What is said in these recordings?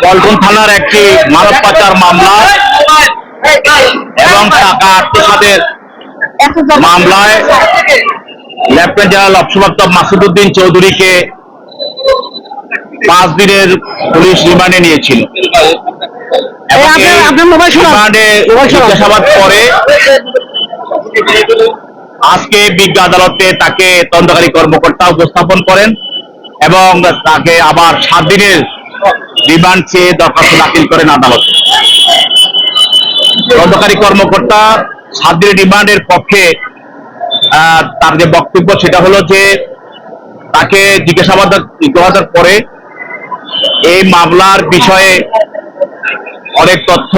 পল্টন থানার একটি মানব পাচার মামলা এবং টাকা আত্মসাতের মামলায় লেফটেন্যান্ট জেনারেল অবসরপ্রাপ্ত মাসুদউদ্দিন চৌধুরীকে 5 দিনের পুলিশ রিমান্ডে নিয়েছিল। রিমান্ডে জিজ্ঞাসাবাদ করে আজকে বিজ্ঞ আদালতে তাকে তদন্তকারী কর্মকর্তা উপস্থাপন করেন এবং তাকে আবার 7 দিনের রিমান্ড চেয়ে দরখাস্ত দাখিল করেন আদালতে। তদন্তকারী কর্মকর্তা 7 দিনের রিমান্ডের পক্ষে তার যে বক্তব্য সেটা হলো যে তাকে জিজ্ঞাসাবাদ করার পরে এই মামলার বিষয়ে অনেক তথ্য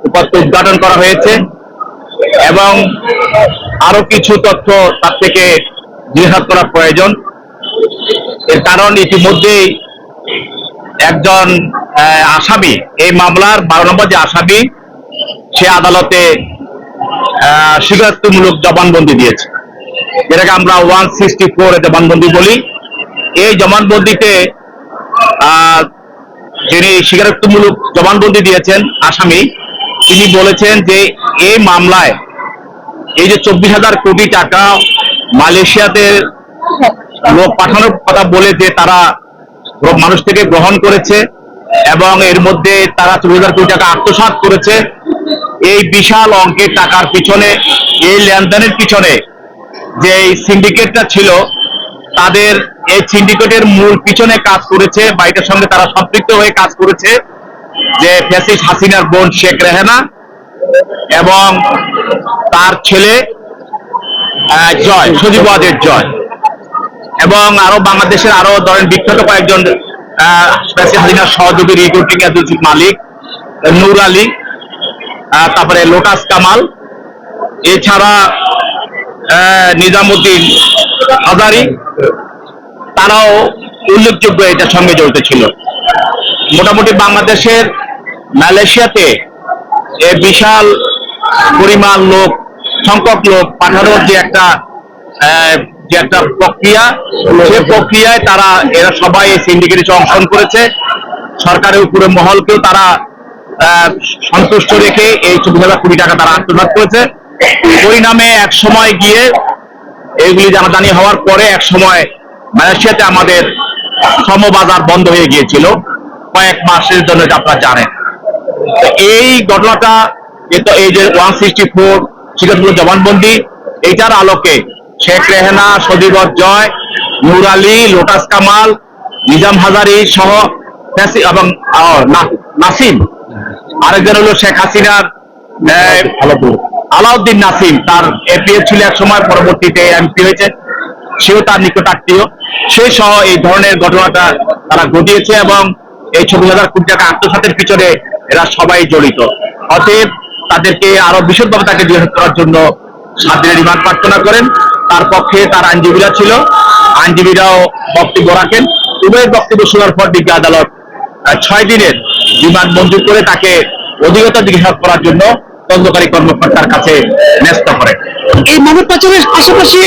উপাত্ত উদ্ঘাটন করা হয়েছে এবং আরো কিছু তথ্য তার থেকে জিজ্ঞাসাবাদ করা প্রয়োজন। এর কারণ ইতিমধ্যেই একজন আসামি, এই মামলার 12 নম্বর যে আসামি, সে আদালতে স্বীকারোক্তিমূলক জবানবন্দি দিয়েছে, যেটাকে আমরা 164 জবানবন্দি বলি। এই জবানবন্দিতে যিনি স্বীকারোক্তিমূলক জবানবন্দি দিয়েছেন আসামি, তিনি বলেছেন যে এই মামলায় এই যে 24,000 কোটি টাকা মালয়েশিয়াতে লোক পাঠানোর কথা বলে যে তারা মানুষ থেকে গ্রহণ করেছে এবং এর মধ্যে তারা 24,000 কোটি টাকা আত্মসাৎ করেছে। এই বিশাল অঙ্কের টাকার পিছনে, এই লেনদেনের পিছনে যে সিন্ডিকেটটা ছিল, তাদের এই সিন্ডিকেটের মূল পিছনে কাজ করেছে বা এটার সঙ্গে তারা সম্পৃক্ত হয়ে কাজ করেছে যে ফ্যাসিস্ট হাসিনার বোন শেখ রেহেনা এবং তার ছেলে জয়, সজীব ওয়াজেদ জয়, এবং আরো বাংলাদেশের আরো ধরেন বিখ্যাত কয়েকজন ফ্যাসিস্ট হাসিনার সহযোগী রিক্রুটিং এজেন্সির মালিক নূর আলী, তারপরে লোটাস কামাল, এছাড়া নিজামুদ্দিন হাজারি, তারাও উল্লেখযোগ্য এটার সঙ্গে জড়িত ছিল। মোটামুটি বাংলাদেশের মালয়েশিয়াতে বিশাল পরিমাণ লোক, সংখ্যক লোক পাঠানোর যে একটা প্রক্রিয়া, সে প্রক্রিয়ায় এরা সবাই এই সিন্ডিকেটে অংশগ্রহণ করেছে। সরকারের উপরে মহলকেও তারা সন্তুষ্ট রেখে এই 24,000 কোটি টাকা তারা আত্মসাৎ করেছে। পরিণামে এক সময় গিয়ে এইগুলি জানাজানি হওয়ার পরে এক সময় মালয়েশিয়াতে আমাদের শ্রমবাজার বন্ধ হয়ে গিয়েছিল কয়েক মাসের জন্য, এটা আপনারা জানেন। এই ঘটনাটা এই যে 164 স্বীকারোক্তিমূলক জবানবন্দি, এইটার আলোকে শেখ রেহেনা, সজীব জয়, নূর আলী, লোটাস কামাল, নিজাম হাজারি সহ এবং নাসিম, আরেকজন হলো শেখ হাসিনার আলাউদ্দিন নাসিম, তার এপিএ ছিল এক সময়, পরবর্তীতে এমপি হয়েছে, সেও তার নিকট আত্মীয়, সেই সহ এই ধরনের ঘটনাটা তারা ঘটিয়েছে এবং এই 24,000 কোটি টাকা আত্মসাতের পিছনে এরা সবাই জড়িত। অতএব তাদেরকে আরো বিশদভাবে তাকে জিজ্ঞাসা করার জন্য 7 দিনের রিমান্ড প্রার্থনা করেন। তার পক্ষে তার আইনজীবীরা ছিল, আইনজীবীরাও বক্তব্য রাখেন। উভয়ের বক্তব্য শোনার পর বিজ্ঞ আদালত 6 দিনের রিমান্ড মঞ্জুর করে তাকে অধিকতর জিজ্ঞাসাবাদ করার জন্য তদন্তকারী কর্মকর্তার কাছে ন্যস্ত করেন। এই মানব পাচারের পাশাপাশি